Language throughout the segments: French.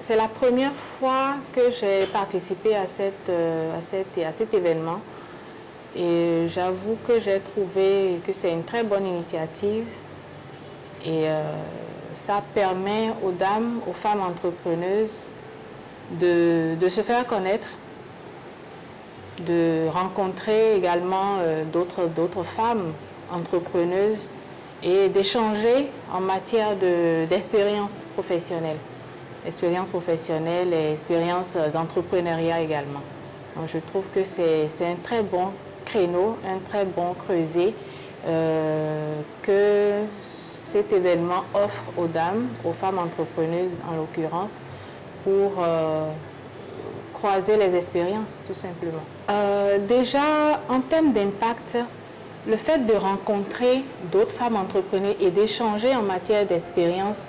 C'est la première fois que j'ai participé à cet événement et j'avoue que j'ai trouvé que c'est une très bonne initiative et ça permet aux dames, aux femmes entrepreneuses de se faire connaître, de rencontrer également d'autres femmes entrepreneuses et d'échanger en matière d'expérience professionnelle. Expérience professionnelle et expérience d'entrepreneuriat également. Donc je trouve que c'est un très bon créneau, un très bon creuset que cet événement offre aux dames, aux femmes entrepreneuses en l'occurrence, pour croiser les expériences tout simplement. Déjà en termes d'impact, le fait de rencontrer d'autres femmes entrepreneurs et d'échanger en matière d'expérience,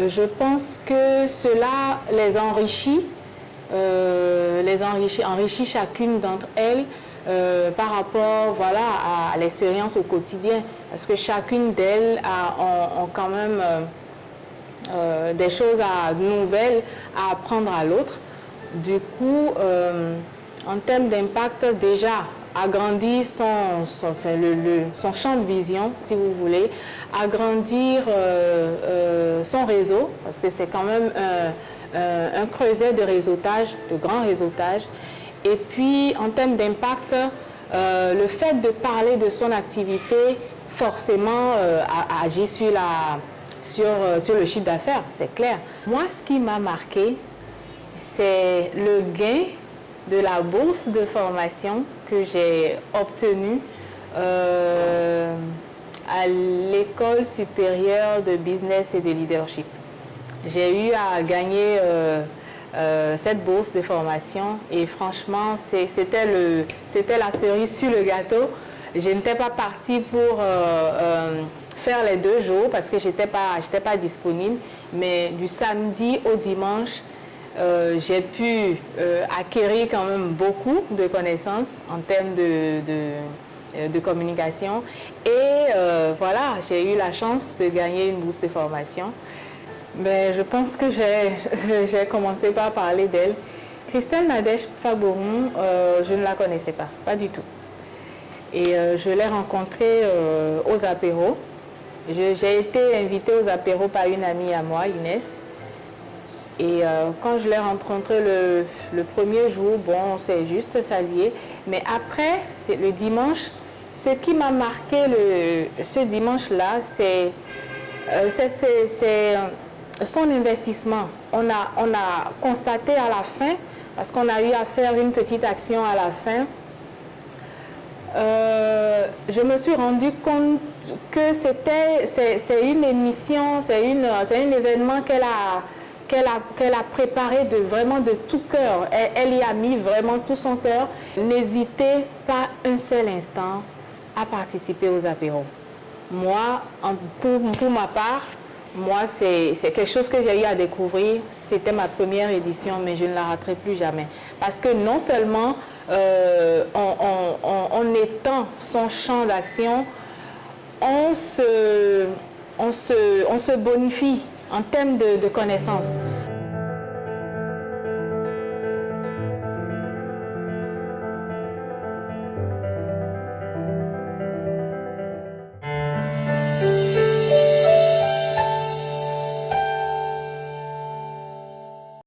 je pense que cela les enrichit chacune d'entre elles par rapport voilà, à l'expérience au quotidien. Parce que chacune d'elles ont quand même des choses nouvelles à apprendre à l'autre. Du coup, en termes d'impact, déjà, agrandir son champ de vision, si vous voulez, agrandir son réseau, parce que c'est quand même un creuset de réseautage, de grand réseautage. Et puis, en termes d'impact, le fait de parler de son activité, forcément, agit sur le chiffre d'affaires, c'est clair. Moi, ce qui m'a marqué, c'est le gain de la bourse de formation que j'ai obtenue à l'École supérieure de business et de leadership. J'ai eu à gagner cette bourse de formation et franchement, c'était la cerise sur le gâteau. Je n'étais pas partie pour faire les 2 jours parce que je n'étais pas disponible, mais du samedi au dimanche, j'ai pu acquérir quand même beaucoup de connaissances en termes de communication et voilà, j'ai eu la chance de gagner une bourse de formation. Mais je pense que j'ai commencé par parler d'elle. Christelle Nadège Faboron, je ne la connaissais pas du tout. Et je l'ai rencontrée aux apéros. J'ai été invitée aux apéros par une amie à moi, Inès. Et quand je l'ai rencontrée le premier jour, bon, on s'est juste salué. Mais après, c'est le dimanche. Ce qui m'a marqué ce dimanche-là, c'est son investissement. On a constaté à la fin, parce qu'on a eu à faire une petite action à la fin, je me suis rendu compte que c'est une émission, c'est un événement qu'elle a préparé vraiment de tout cœur. Elle y a mis vraiment tout son cœur. N'hésitez pas un seul instant à participer aux apéros. Moi, pour ma part, moi, c'est quelque chose que j'ai eu à découvrir. C'était ma première édition, mais je ne la raterai plus jamais. Parce que non seulement en étend son champ d'action, on se bonifie en termes de connaissances.